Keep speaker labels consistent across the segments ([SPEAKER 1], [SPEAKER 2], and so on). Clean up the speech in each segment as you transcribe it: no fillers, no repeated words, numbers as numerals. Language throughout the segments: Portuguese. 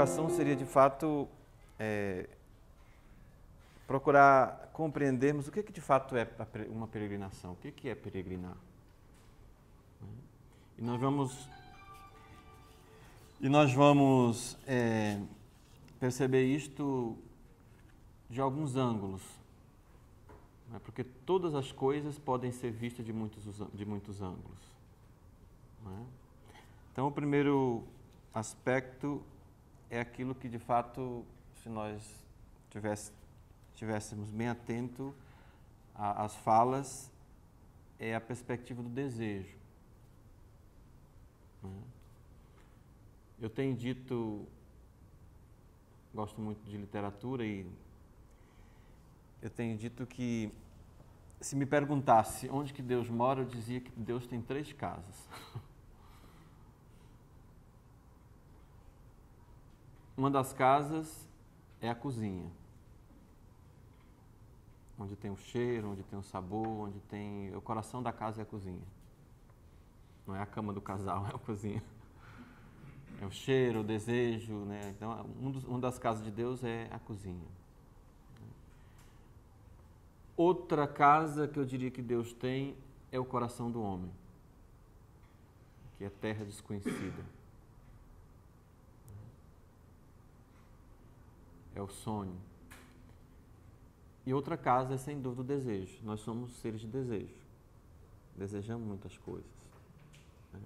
[SPEAKER 1] provocação seria, de fato, procurar compreendermos o que de fato é uma peregrinação, o que é peregrinar. E nós vamos perceber isto de alguns ângulos, né? Porque todas as coisas podem ser vistas de muitos ângulos, né? Então, o primeiro aspecto é aquilo que, de fato, se nós estivéssemos bem atentos às falas, é a perspectiva do desejo, né? Eu tenho dito, gosto muito de literatura, e eu tenho dito que, se me perguntasse onde que Deus mora, eu dizia que Deus tem 3 casas. Uma das casas é a cozinha, onde tem o cheiro, onde tem o sabor, onde tem... O coração da casa é a cozinha. Não é a cama do casal, é a cozinha. É o cheiro, o desejo, né? Então, uma das casas de Deus é a cozinha. Outra casa que eu diria que Deus tem é o coração do homem, que é terra desconhecida. É o sonho. E outra casa é, sem dúvida, o desejo. Nós somos seres de desejo. Desejamos muitas coisas, né?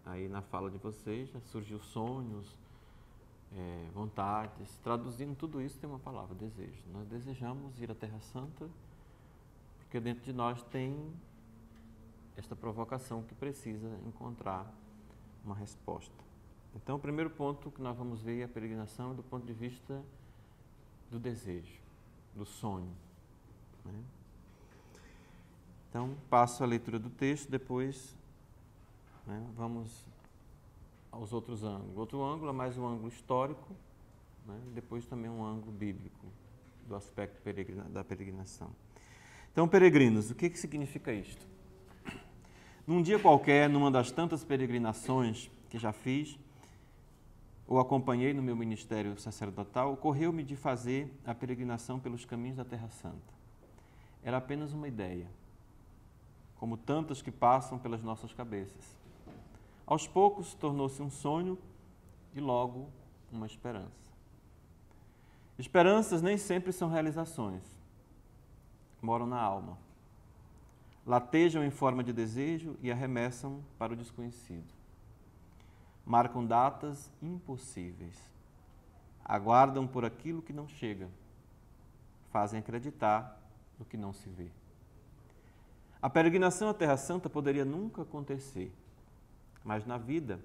[SPEAKER 1] Aí, na fala de vocês, já surgiu sonhos, vontades. Traduzindo tudo isso, tem uma palavra, desejo. Nós desejamos ir à Terra Santa, porque dentro de nós tem esta provocação que precisa encontrar uma resposta. Então, o primeiro ponto que nós vamos ver é a peregrinação do ponto de vista do desejo, do sonho, né? Então, passo a leitura do texto, depois, né, vamos aos outros ângulos. Outro ângulo é mais um ângulo histórico, né, e depois também um ângulo bíblico do aspecto da peregrinação. Então, peregrinos, o que significa isto? Num dia qualquer, numa das tantas peregrinações que já fiz, ou acompanhei no meu ministério sacerdotal, ocorreu-me de fazer a peregrinação pelos caminhos da Terra Santa. Era apenas uma ideia, como tantas que passam pelas nossas cabeças. Aos poucos, tornou-se um sonho e logo uma esperança. Esperanças nem sempre são realizações. Moram na alma. Latejam em forma de desejo e arremessam para o desconhecido. Marcam datas impossíveis. Aguardam por aquilo que não chega. Fazem acreditar no que não se vê. A peregrinação à Terra Santa poderia nunca acontecer, mas na vida,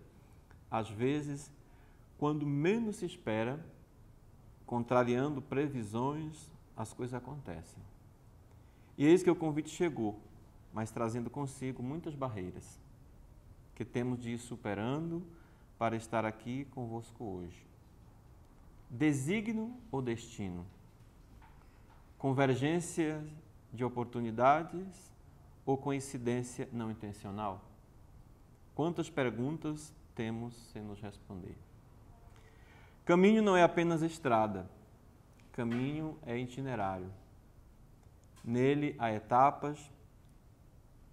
[SPEAKER 1] às vezes, quando menos se espera, contrariando previsões, as coisas acontecem. E eis que o convite chegou, mas trazendo consigo muitas barreiras, que temos de ir superando para estar aqui convosco hoje. Desígnio ou destino? Convergência de oportunidades ou coincidência não intencional? Quantas perguntas temos sem nos responder? Caminho não é apenas estrada, caminho é itinerário. Nele há etapas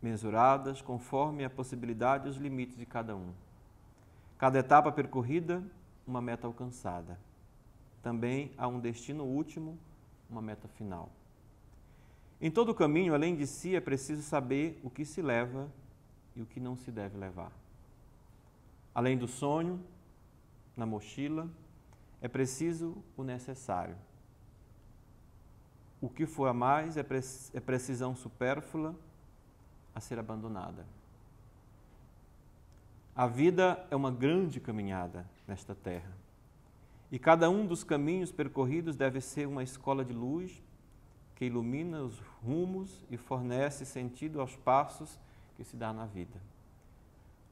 [SPEAKER 1] mensuradas conforme a possibilidade e os limites de cada um. Cada etapa percorrida, uma meta alcançada. Também há um destino último, uma meta final. Em todo caminho, além de si, é preciso saber o que se leva e o que não se deve levar. Além do sonho, na mochila, é preciso o necessário. O que for a mais é precisão supérflua a ser abandonada. A vida é uma grande caminhada nesta terra. E cada um dos caminhos percorridos deve ser uma escola de luz que ilumina os rumos e fornece sentido aos passos que se dá na vida.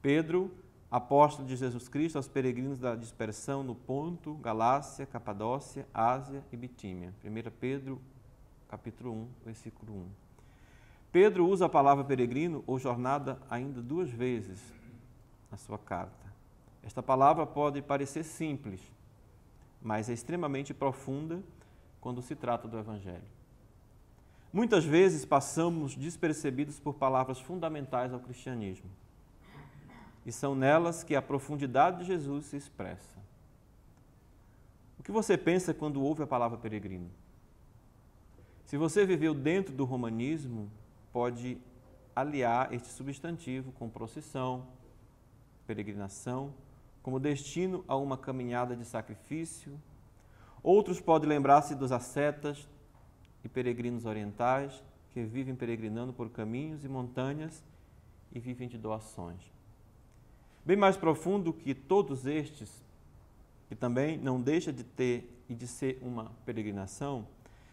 [SPEAKER 1] Pedro, apóstolo de Jesus Cristo aos peregrinos da dispersão no Ponto, Galácia, Capadócia, Ásia e Bitínia. 1 Pedro, capítulo 1, versículo 1. Pedro usa a palavra peregrino ou jornada ainda 2 vezes na sua carta. Esta palavra pode parecer simples, mas é extremamente profunda quando se trata do Evangelho. Muitas vezes passamos despercebidos por palavras fundamentais ao cristianismo, e são nelas que a profundidade de Jesus se expressa. O que você pensa quando ouve a palavra peregrino? Se você viveu dentro do romanismo, pode aliar este substantivo com procissão, peregrinação, como destino a uma caminhada de sacrifício. Outros podem lembrar-se dos ascetas e peregrinos orientais que vivem peregrinando por caminhos e montanhas e vivem de doações. Bem mais profundo que todos estes, que também não deixa de ter e de ser uma peregrinação,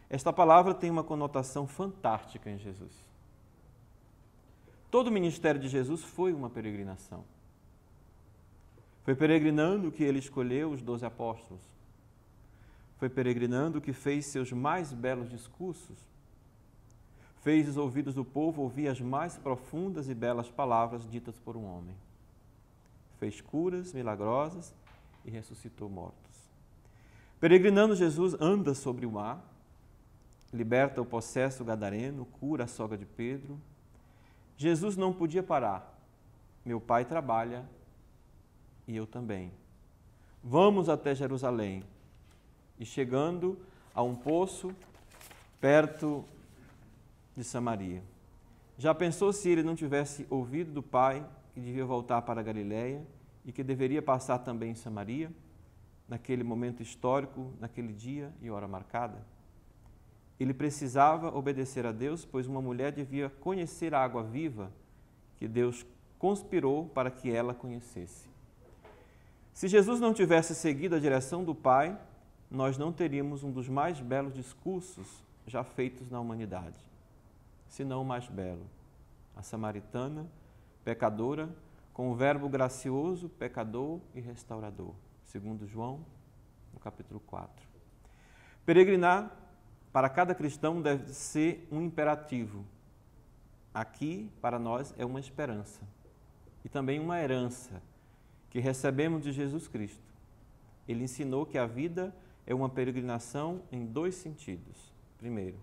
[SPEAKER 1] esta palavra tem uma conotação fantástica em Jesus. Todo o ministério de Jesus foi uma peregrinação. Foi peregrinando que ele escolheu os 12 apóstolos. Foi peregrinando que fez seus mais belos discursos. Fez os ouvidos do povo ouvir as mais profundas e belas palavras ditas por um homem. Fez curas milagrosas e ressuscitou mortos. Peregrinando, Jesus anda sobre o mar, liberta o possesso gadareno, cura a sogra de Pedro. Jesus não podia parar. Meu Pai trabalha e eu também. Vamos até Jerusalém. E chegando a um poço perto de Samaria. Já pensou se ele não tivesse ouvido do Pai que devia voltar para a Galileia e que deveria passar também em Samaria, naquele momento histórico, naquele dia e hora marcada? Ele precisava obedecer a Deus, pois uma mulher devia conhecer a água viva que Deus conspirou para que ela conhecesse. Se Jesus não tivesse seguido a direção do Pai, nós não teríamos um dos mais belos discursos já feitos na humanidade, se não o mais belo. A samaritana, pecadora, com o verbo gracioso, pecador e restaurador, segundo João, no capítulo 4. Peregrinar, para cada cristão, deve ser um imperativo. Aqui, para nós, é uma esperança e também uma herança que recebemos de Jesus Cristo. Ele ensinou que a vida é uma peregrinação em 2 sentidos. Primeiro,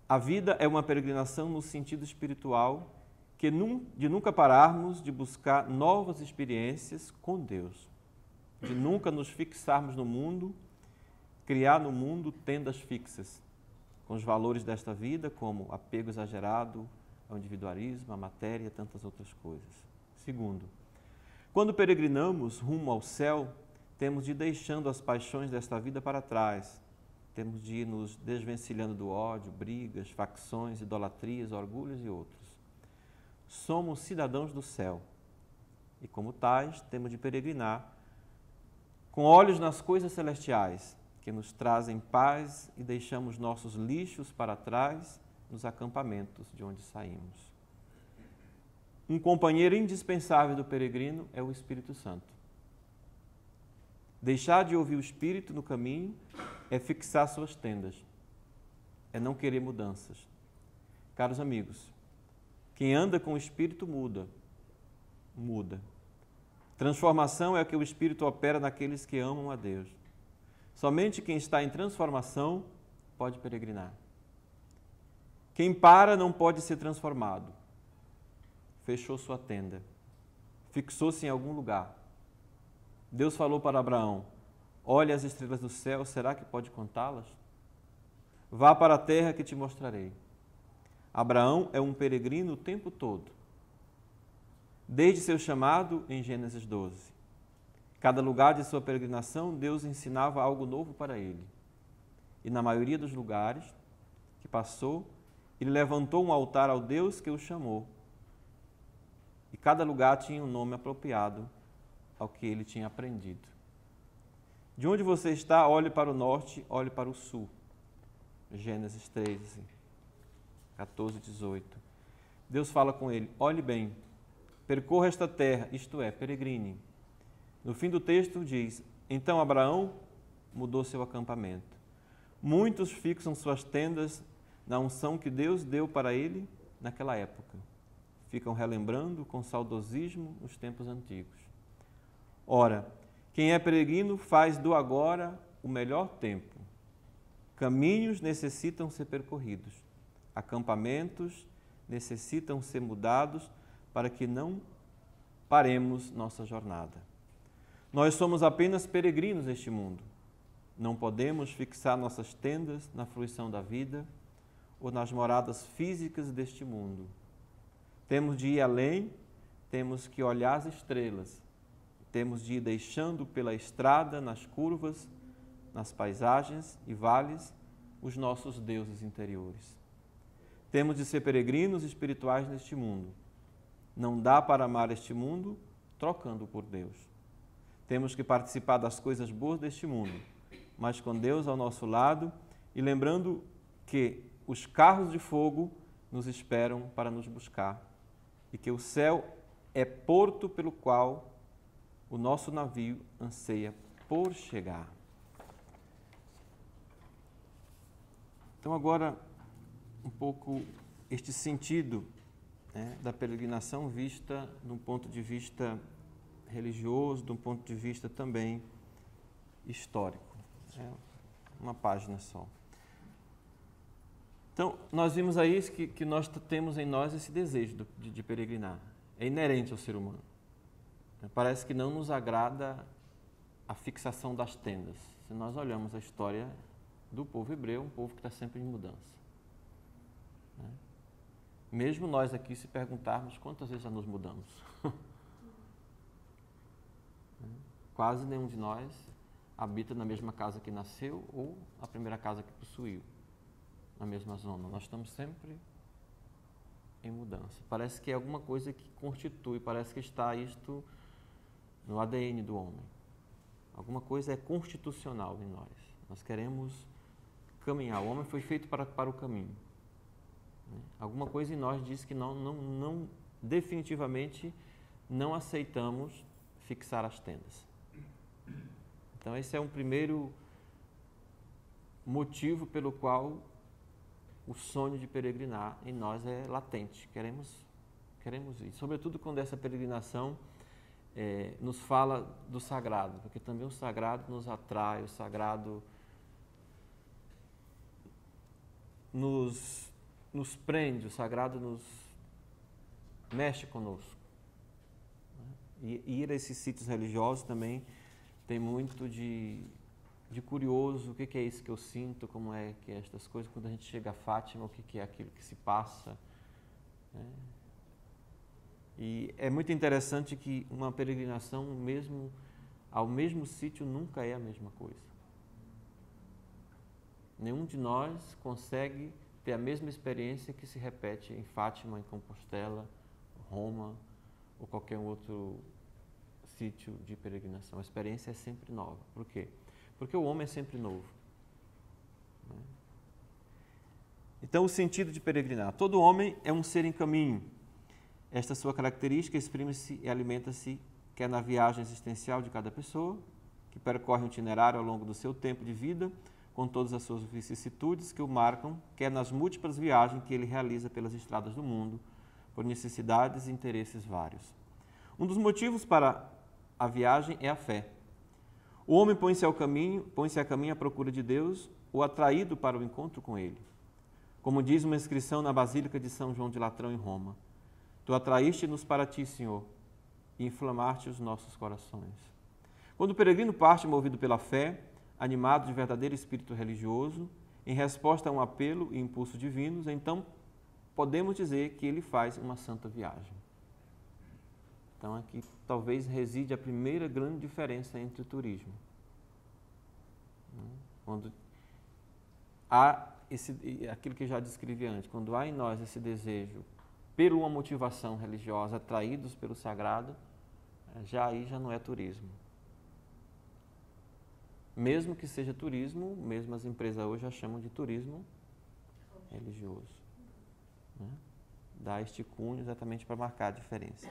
[SPEAKER 1] a vida é uma peregrinação no sentido espiritual, que de nunca pararmos de buscar novas experiências com Deus, de nunca nos fixarmos no mundo, criar no mundo tendas fixas, com os valores desta vida, como apego exagerado ao individualismo, à matéria e tantas outras coisas. Segundo, quando peregrinamos rumo ao céu, temos de ir deixando as paixões desta vida para trás, temos de ir nos desvencilhando do ódio, brigas, facções, idolatrias, orgulhos e outros. Somos cidadãos do céu e, como tais, temos de peregrinar com olhos nas coisas celestiais, que nos trazem paz e deixamos nossos lixos para trás nos acampamentos de onde saímos. Um companheiro indispensável do peregrino é o Espírito Santo. Deixar de ouvir o Espírito no caminho é fixar suas tendas, é não querer mudanças. Caros amigos, quem anda com o Espírito muda. Transformação é o que o Espírito opera naqueles que amam a Deus. Somente quem está em transformação pode peregrinar. Quem para não pode ser transformado. Fechou sua tenda, fixou-se em algum lugar. Deus falou para Abraão: olhe as estrelas do céu, será que pode contá-las? Vá para a terra que te mostrarei. Abraão é um peregrino o tempo todo, desde seu chamado em Gênesis 12. Cada lugar de sua peregrinação, Deus ensinava algo novo para ele. E na maioria dos lugares que passou, ele levantou um altar ao Deus que o chamou. E cada lugar tinha um nome apropriado ao que ele tinha aprendido. De onde você está, olhe para o norte, olhe para o sul. Gênesis 13, 14, 18. Deus fala com ele: olhe bem, percorra esta terra, isto é, peregrine. No fim do texto diz: então Abraão mudou seu acampamento. Muitos fixam suas tendas na unção que Deus deu para ele naquela época. Ficam relembrando com saudosismo os tempos antigos. Ora, Quem é peregrino faz do agora o melhor tempo. Caminhos necessitam ser percorridos. Acampamentos necessitam ser mudados para que não paremos nossa jornada. Nós somos apenas peregrinos neste mundo. Não podemos fixar nossas tendas na fruição da vida ou nas moradas físicas deste mundo. Temos de ir além, temos que olhar as estrelas, temos de ir deixando pela estrada, nas curvas, nas paisagens e vales, os nossos deuses interiores. Temos de ser peregrinos espirituais neste mundo. Não dá para amar este mundo trocando por Deus. Temos que participar das coisas boas deste mundo, mas com Deus ao nosso lado e lembrando que os carros de fogo nos esperam para nos buscar e que o céu é porto pelo qual o nosso navio anseia por chegar. Então agora um pouco este sentido, né, da peregrinação vista de um ponto de vista religioso, de um ponto de vista também histórico. É uma página só. Então, nós vimos aí que nós temos em nós esse desejo de peregrinar. É inerente ao ser humano. Parece que não nos agrada a fixação das tendas. Se nós olhamos a história do povo hebreu, um povo que está sempre em mudança. Mesmo nós aqui, se perguntarmos quantas vezes já nos mudamos. Quase nenhum de nós habita na mesma casa que nasceu ou a primeira casa que possuiu, na mesma zona. Nós estamos sempre em mudança. Parece que é alguma coisa que constitui, parece que está isto no ADN do homem. Alguma coisa é constitucional em nós. Nós queremos caminhar. O homem foi feito para o caminho. Alguma coisa em nós diz que não definitivamente não aceitamos fixar as tendas. Então esse é um primeiro motivo pelo qual o sonho de peregrinar em nós é latente. Queremos ir. Sobretudo quando essa peregrinação nos fala do sagrado, porque também o sagrado nos atrai, o sagrado nos prende, o sagrado nos mexe conosco. E ir a esses sítios religiosos também tem muito de curioso. O que é isso que eu sinto, como é que é estas coisas, quando a gente chega a Fátima, o que é aquilo que se passa. E é muito interessante que uma peregrinação ao mesmo sítio nunca é a mesma coisa. Nenhum de nós consegue ter a mesma experiência que se repete em Fátima, em Compostela, Roma ou qualquer outro sítio de peregrinação. A experiência é sempre nova. Por quê? Porque o homem é sempre novo. Então, o sentido de peregrinar. Todo homem é um ser em caminho. Esta sua característica exprime-se e alimenta-se quer na viagem existencial de cada pessoa, que percorre um itinerário ao longo do seu tempo de vida, com todas as suas vicissitudes que o marcam, quer nas múltiplas viagens que ele realiza pelas estradas do mundo, por necessidades e interesses vários. Um dos motivos para a viagem é a fé. O homem põe-se a caminho à procura de Deus ou atraído para o encontro com Ele. Como diz uma inscrição na Basílica de São João de Latrão, em Roma: Tu atraíste-nos para ti, Senhor, e inflamaste os nossos corações. Quando o peregrino parte movido pela fé, animado de verdadeiro espírito religioso, em resposta a um apelo e impulso divinos, então podemos dizer que ele faz uma santa viagem. Então aqui talvez reside a primeira grande diferença entre o turismo. Quando há aquilo que eu já descrevi antes, quando há em nós esse desejo por uma motivação religiosa, atraídos pelo sagrado, aí já não é turismo. Mesmo que seja turismo, mesmo as empresas hoje já chamam de turismo religioso. Dá este cunho exatamente para marcar a diferença.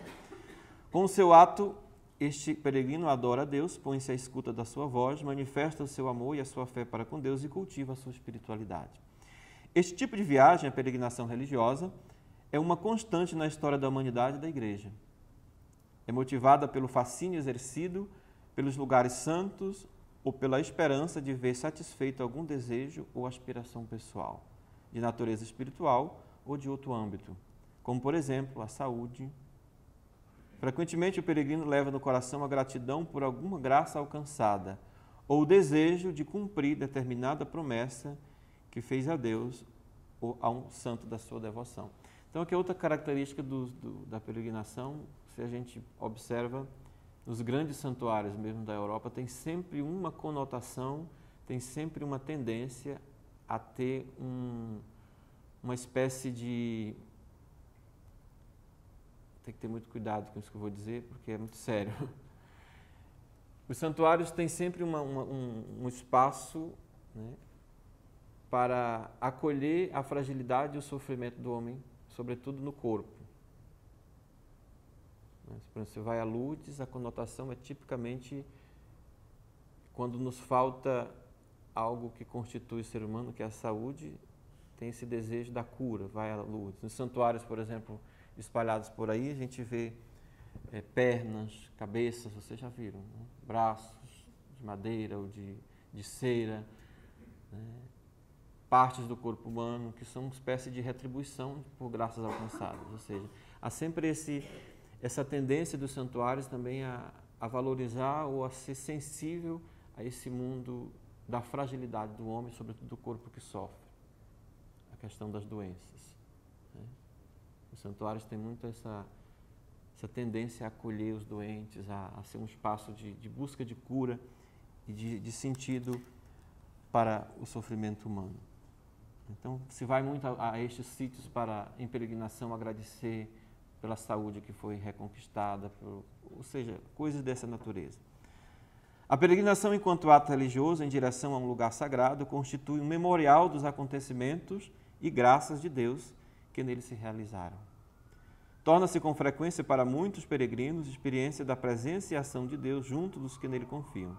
[SPEAKER 1] Com o seu ato, este peregrino adora a Deus, põe-se à escuta da sua voz, manifesta o seu amor e a sua fé para com Deus e cultiva a sua espiritualidade. Este tipo de viagem, a peregrinação religiosa, é uma constante na história da humanidade e da Igreja. É motivada pelo fascínio exercido pelos lugares santos ou pela esperança de ver satisfeito algum desejo ou aspiração pessoal, de natureza espiritual ou de outro âmbito, como, por exemplo, a saúde. Frequentemente, o peregrino leva no coração a gratidão por alguma graça alcançada ou o desejo de cumprir determinada promessa que fez a Deus ou a um santo da sua devoção. Então, aqui é outra característica da peregrinação, se a gente observa, nos grandes santuários mesmo da Europa, tem sempre uma conotação, tem sempre uma tendência a ter uma espécie de... Tem que ter muito cuidado com isso que eu vou dizer, porque é muito sério. Os santuários têm sempre um espaço, né, para acolher a fragilidade e o sofrimento do homem, sobretudo no corpo. Quando você vai a Lourdes, a conotação é tipicamente quando nos falta algo que constitui o ser humano, que é a saúde, tem esse desejo da cura, vai a Lourdes. Nos santuários, por exemplo, espalhados por aí, a gente vê pernas, cabeças, vocês já viram, né? Braços de madeira ou de cera, né? Partes do corpo humano que são uma espécie de retribuição por graças alcançadas. Ou seja, há sempre essa tendência dos santuários também a valorizar ou a ser sensível a esse mundo da fragilidade do homem, sobretudo do corpo que sofre, a questão das doenças, né? Os santuários têm muito essa tendência a acolher os doentes, a ser um espaço de busca de cura e de sentido para o sofrimento humano. Então, se vai muito a estes sítios em peregrinação agradecer pela saúde que foi reconquistada, ou seja, coisas dessa natureza. A peregrinação enquanto ato religioso em direção a um lugar sagrado constitui um memorial dos acontecimentos e graças de Deus que nele se realizaram. Torna-se com frequência para muitos peregrinos experiência da presença e ação de Deus junto dos que nele confiam,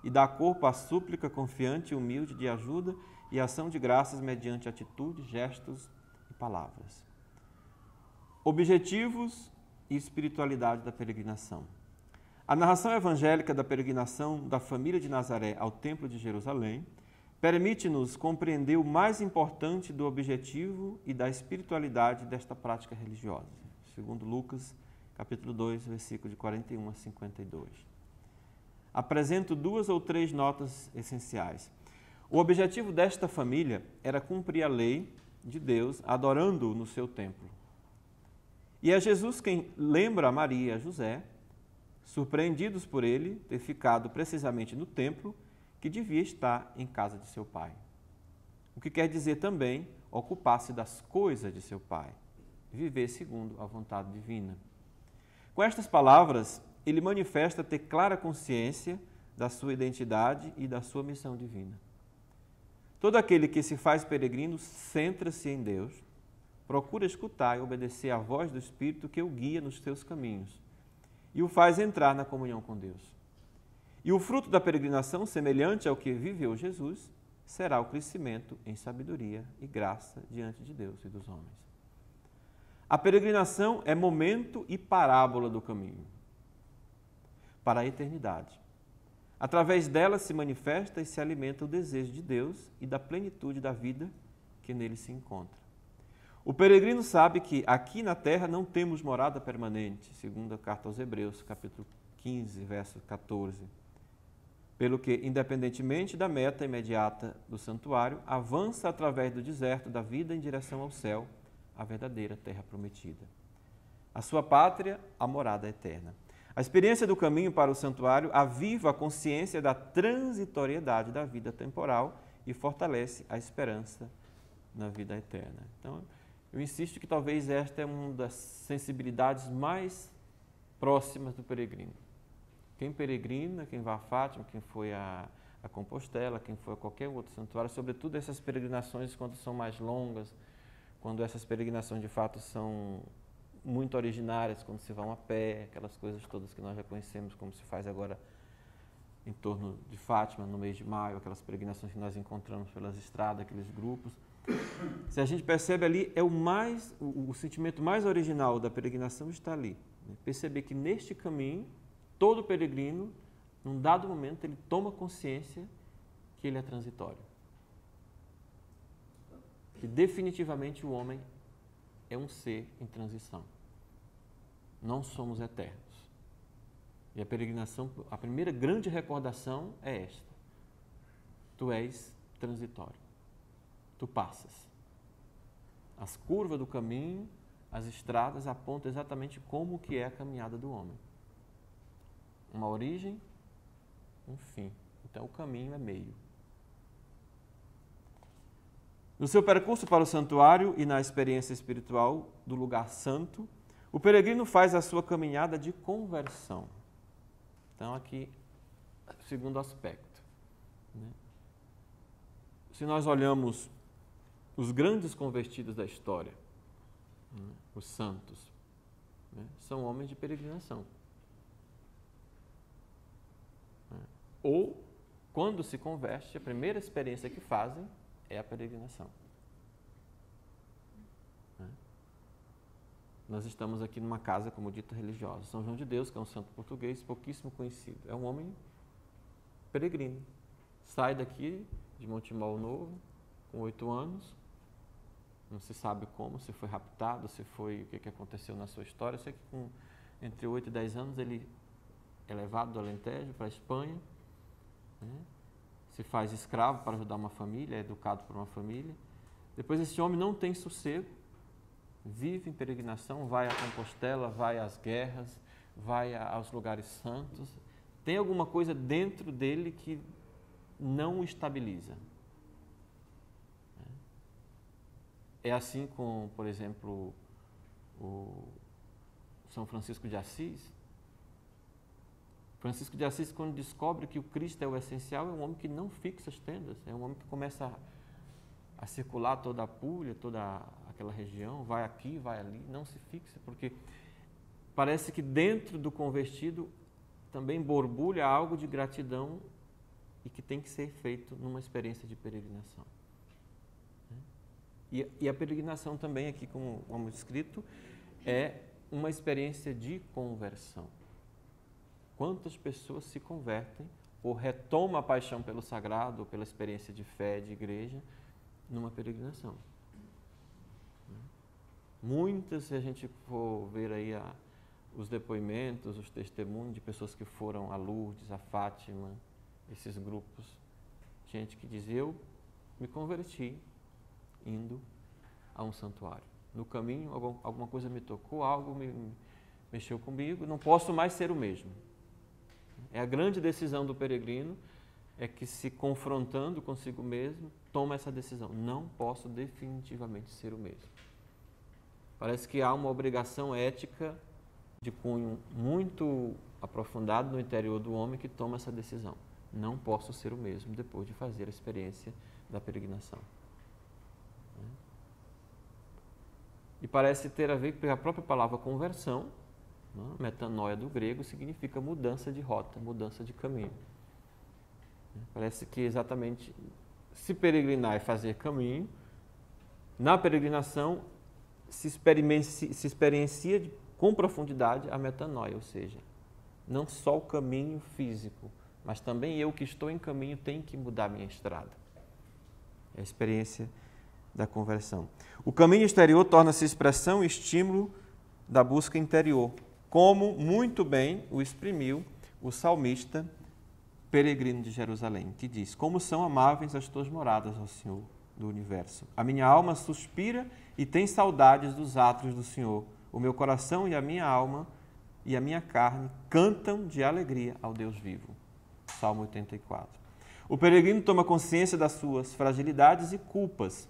[SPEAKER 1] e dá corpo à súplica confiante e humilde de ajuda e ação de graças mediante atitudes, gestos e palavras. Objetivos e espiritualidade da peregrinação. A narração evangélica da peregrinação da família de Nazaré ao Templo de Jerusalém permite-nos compreender o mais importante do objetivo e da espiritualidade desta prática religiosa, segundo Lucas, capítulo 2, versículo de 41 a 52. Apresento 2 ou 3 notas essenciais. O objetivo desta família era cumprir a lei de Deus, adorando-o no seu templo. E é Jesus quem lembra a Maria e a José, surpreendidos por ele ter ficado precisamente no templo, que devia estar em casa de seu pai. O que quer dizer também ocupar-se das coisas de seu pai, viver segundo a vontade divina. Com estas palavras, ele manifesta ter clara consciência da sua identidade e da sua missão divina. Todo aquele que se faz peregrino centra-se em Deus, procura escutar e obedecer à voz do Espírito que o guia nos seus caminhos e o faz entrar na comunhão com Deus. E o fruto da peregrinação, semelhante ao que viveu Jesus, será o crescimento em sabedoria e graça diante de Deus e dos homens. A peregrinação é momento e parábola do caminho para a eternidade. Através dela se manifesta e se alimenta o desejo de Deus e da plenitude da vida que nele se encontra. O peregrino sabe que aqui na terra não temos morada permanente, segundo a carta aos Hebreus, capítulo 15, verso 14. Pelo que, independentemente da meta imediata do santuário, avança através do deserto da vida em direção ao céu, a verdadeira terra prometida. A sua pátria, a morada eterna. A experiência do caminho para o santuário aviva a consciência da transitoriedade da vida temporal e fortalece a esperança na vida eterna. Então, eu insisto que talvez esta é uma das sensibilidades mais próximas do peregrino. Quem peregrina, quem vai a Fátima, quem foi a Compostela, quem foi a qualquer outro santuário, sobretudo essas peregrinações quando são mais longas, quando essas peregrinações de fato são muito originárias, quando se vão a pé, aquelas coisas todas que nós já conhecemos, como se faz agora em torno de Fátima, no mês de maio, aquelas peregrinações que nós encontramos pelas estradas, aqueles grupos. Se a gente percebe ali, o sentimento mais original da peregrinação está ali. Né? Perceber que neste caminho, todo peregrino num dado momento, ele toma consciência que ele é transitório. Que definitivamente o homem é um ser em transição. Não somos eternos. E a peregrinação, a primeira grande recordação é esta. Tu és transitório. Tu passas. As curvas do caminho, as estradas apontam exatamente como que é a caminhada do homem. Uma origem, um fim. Então o caminho é meio. No seu percurso para o santuário e na experiência espiritual do lugar santo, o peregrino faz a sua caminhada de conversão. Então aqui, segundo aspecto. Né? Se nós olhamos os grandes convertidos da história, né? Os santos, né? São homens de peregrinação. Né? Ou, quando se converte, a primeira experiência que fazem é a peregrinação. Né? Nós estamos aqui numa casa, como dito, religiosa. São João de Deus, que é um santo português pouquíssimo conhecido. É um homem peregrino. Sai daqui de Montemor Novo, com 8 anos. Não se sabe como, se foi raptado, se foi o que aconteceu na sua história. Eu sei que com entre 8 e 10 anos ele é levado do Alentejo para a Espanha. Né? Se faz escravo para ajudar uma família, é educado por uma família. Depois esse homem não tem sossego, vive em peregrinação, vai a Compostela, vai às guerras, vai aos lugares santos. Tem alguma coisa dentro dele que não o estabiliza. É assim com, por exemplo, o São Francisco de Assis. Francisco de Assis, quando descobre que o Cristo é o essencial, é um homem que não fixa as tendas, é um homem que começa a circular toda a Puglia, toda aquela região, vai aqui, vai ali, não se fixa, porque parece que dentro do convertido também borbulha algo de gratidão e que tem que ser feito numa experiência de peregrinação. E a peregrinação também, aqui como escrito, é uma experiência de conversão. Quantas pessoas se convertem ou retomam a paixão pelo sagrado, ou pela experiência de fé, de igreja, numa peregrinação? Muitas, se a gente for ver aí os depoimentos, os testemunhos de pessoas que foram a Lourdes, a Fátima, esses grupos, gente que diz, eu me converti indo a um santuário. No caminho, alguma coisa me tocou, algo me mexeu comigo, não posso mais ser o mesmo. É a grande decisão do peregrino, é que se confrontando consigo mesmo, toma essa decisão. Não posso definitivamente ser o mesmo. Parece que há uma obrigação ética de cunho muito aprofundado no interior do homem que toma essa decisão. Não posso ser o mesmo depois de fazer a experiência da peregrinação. E parece ter a ver com a própria palavra conversão, né? Metanoia do grego, significa mudança de rota, mudança de caminho. Parece que exatamente se peregrinar é fazer caminho, na peregrinação se experiencia com profundidade a metanoia, ou seja, não só o caminho físico, mas também eu que estou em caminho tenho que mudar minha estrada. É a experiência da conversão. O caminho exterior torna-se expressão e estímulo da busca interior, como muito bem o exprimiu o salmista peregrino de Jerusalém, que diz, como são amáveis as tuas moradas, ó Senhor do universo. A minha alma suspira e tem saudades dos átrios do Senhor. O meu coração e a minha alma e a minha carne cantam de alegria ao Deus vivo. Salmo 84. O peregrino toma consciência das suas fragilidades e culpas,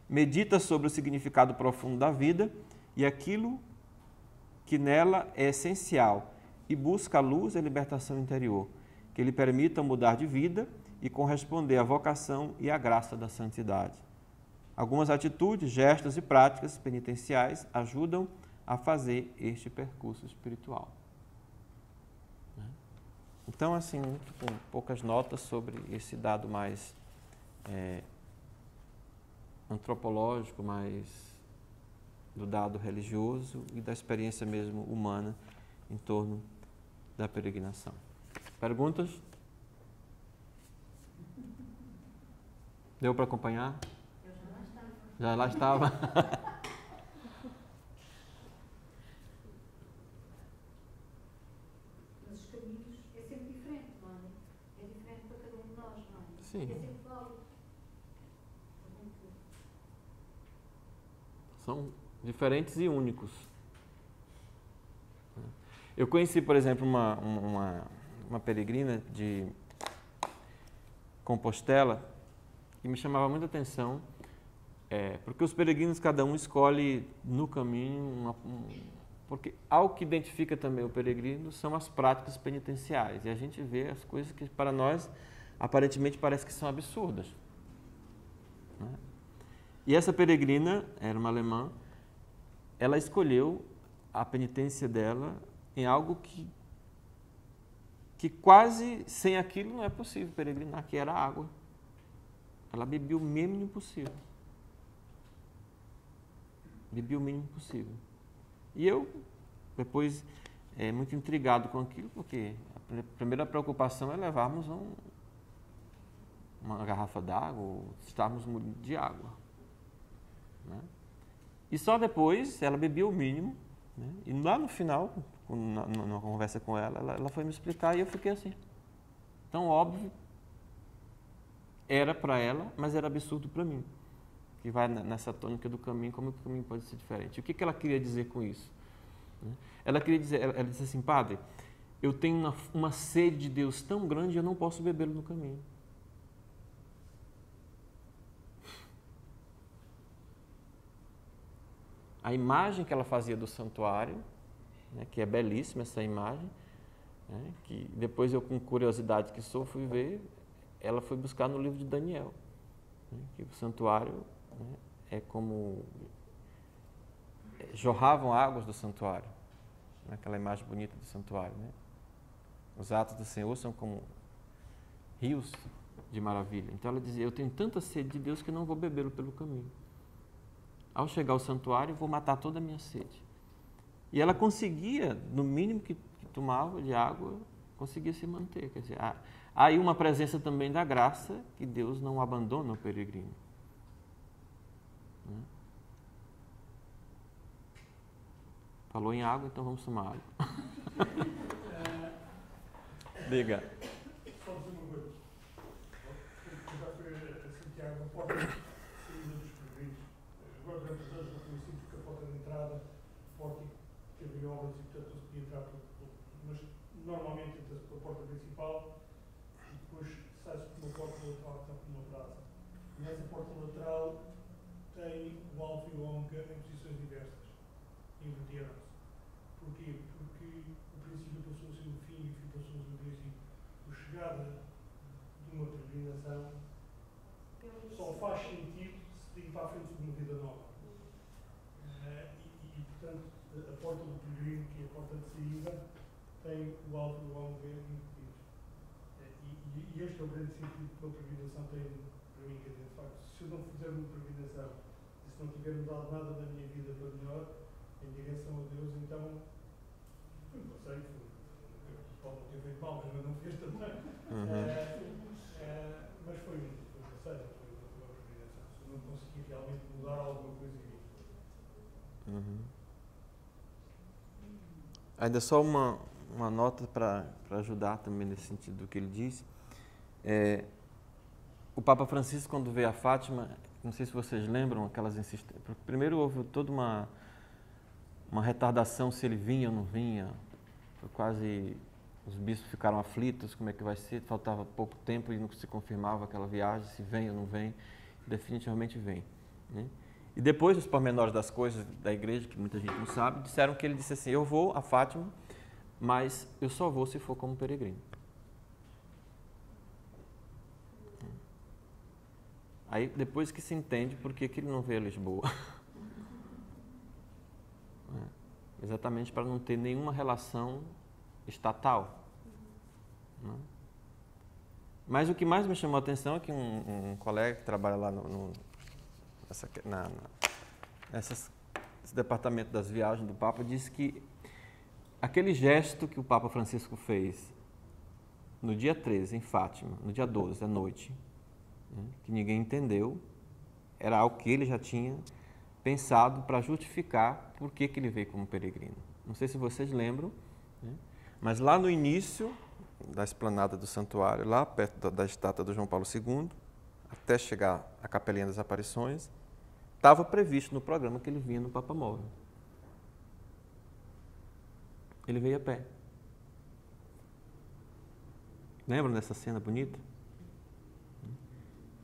[SPEAKER 1] medita sobre o significado profundo da vida e aquilo que nela é essencial e busca a luz e a libertação interior, que lhe permitam mudar de vida e corresponder à vocação e à graça da santidade. Algumas atitudes, gestos e práticas penitenciais ajudam a fazer este percurso espiritual. Então, assim, com poucas notas sobre esse dado mais antropológico, mais do dado religioso e da experiência mesmo humana em torno da peregrinação. Perguntas? Deu para acompanhar?
[SPEAKER 2] Eu já lá estava.
[SPEAKER 1] Já lá estava?
[SPEAKER 2] Mas os caminhos é sempre diferente, não é? É diferente para cada um de nós, não é?
[SPEAKER 1] Sim.
[SPEAKER 2] É sempre válido.
[SPEAKER 1] São diferentes e únicos. Eu conheci, por exemplo, uma peregrina de Compostela e me chamava muita atenção, porque os peregrinos, cada um escolhe no caminho, porque algo que identifica também o peregrino são as práticas penitenciais. E a gente vê as coisas que para nós aparentemente parece que são absurdas. Né? E essa peregrina, era uma alemã, ela escolheu a penitência dela em algo que quase sem aquilo não é possível peregrinar, que era água. Ela bebia o mínimo possível. Bebia o mínimo possível. E eu, depois, muito intrigado com aquilo, porque a primeira preocupação é levarmos uma garrafa d'água ou estarmos de água. Né? E só depois ela bebia o mínimo, né? E lá no final, numa conversa com ela foi me explicar e eu fiquei assim. Tão óbvio era para ela, mas era absurdo para mim. Que vai nessa tônica do caminho, como o caminho pode ser diferente. O que ela queria dizer com isso? Ela queria dizer, ela disse assim, padre, eu tenho uma sede de Deus tão grande, eu não posso bebê-lo no caminho. A imagem que ela fazia do santuário, né, que é belíssima essa imagem, né, que depois eu, com curiosidade que sou, fui ver, ela foi buscar no livro de Daniel, né, que o santuário, né, é como jorravam águas do santuário, né, aquela imagem bonita do santuário. Né? Os atos do Senhor são como rios de maravilha. Então ela dizia, eu tenho tanta sede de Deus que eu não vou bebê-lo pelo caminho. Ao chegar ao santuário, vou matar toda a minha sede. E ela conseguia, no mínimo que tomava de água, conseguia se manter. Quer dizer, há aí uma presença também da graça, que Deus não abandona o peregrino. Né? Falou em água, então vamos tomar água. Diga.
[SPEAKER 3] Só dizer uma coisa. Eu já fui a Santiago, a porta de saída dos peregrinos. Agora, durante os anos, não conheci porque a porta de entrada, a porta teve obras e, portanto, se podia entrar mas normalmente entra-se pela porta principal e depois sai-se por uma porta lateral que está por uma praça. E essa porta lateral tem o alfa e o ômega em posições diversas. Inverteram-se. Porquê? Porque o princípio passou a ser o fim e o fim passou a ser o princípio. A chegada de uma peregrinação só faz sentido se ir para a frente de uma vida nova. Portanto, a porta do peregrino, que é a porta de saída, tem o alfa e o ômega incluídos. E este é o grande sentido que uma peregrinação tem para mim. Quer dizer, de facto, se eu não fizer uma peregrinação e se não tiver mudado nada na minha vida para melhor, em direção a Deus, então foi um passeio, pode não ter feito mal, mas não fez também. Mas foi um passeio, foi uma peregrinação. Se eu não conseguir realmente mudar alguma coisa em mim.
[SPEAKER 1] Ainda só uma nota para ajudar também nesse sentido do que ele disse. O Papa Francisco, quando veio a Fátima, não sei se vocês lembram aquelas insistências. Primeiro houve toda uma retardação se ele vinha ou não vinha. Foi quase, os bispos ficaram aflitos, como é que vai ser? Faltava pouco tempo e não se confirmava aquela viagem, se vem ou não vem. Definitivamente vem. Né? E depois, os pormenores das coisas da igreja, que muita gente não sabe, disseram que ele disse assim, eu vou a Fátima, mas eu só vou se for como peregrino. Aí, depois que se entende por que ele não veio a Lisboa. Exatamente para não ter nenhuma relação estatal. Mas o que mais me chamou a atenção é que um colega que trabalha lá nesse departamento das viagens do Papa disse que aquele gesto que o Papa Francisco fez no dia 13, em Fátima, no dia 12, à noite, né, que ninguém entendeu, era algo que ele já tinha pensado para justificar por que ele veio como peregrino. Não sei se vocês lembram, né, mas lá no início da esplanada do santuário, lá perto da estátua do João Paulo II, até chegar à Capelinha das Aparições, estava previsto no programa que ele vinha no Papamóvel. Ele veio a pé. Lembram dessa cena bonita?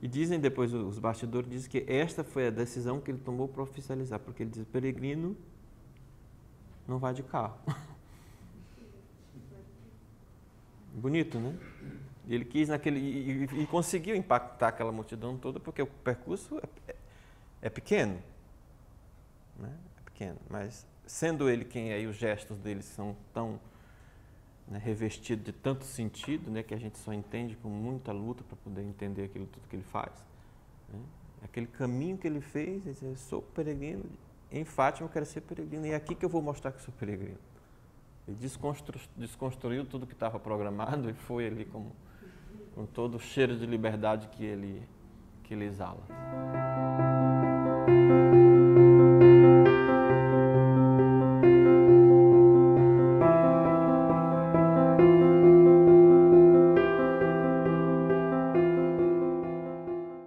[SPEAKER 1] E dizem depois, os bastidores dizem que esta foi a decisão que ele tomou para oficializar, porque ele diz, peregrino não vai de carro. Bonito, né? E ele quis e conseguiu impactar aquela multidão toda, porque o percurso é pequeno, né? É pequeno, mas sendo ele quem é, e os gestos dele são tão, né, revestidos de tanto sentido, né, que a gente só entende com muita luta para poder entender aquilo tudo que ele faz, né? Aquele caminho que ele fez, ele disse, eu sou peregrino, em Fátima eu quero ser peregrino, e é aqui que eu vou mostrar que sou peregrino. Ele desconstruiu tudo que estava programado e foi ali com todo o cheiro de liberdade que ele exala.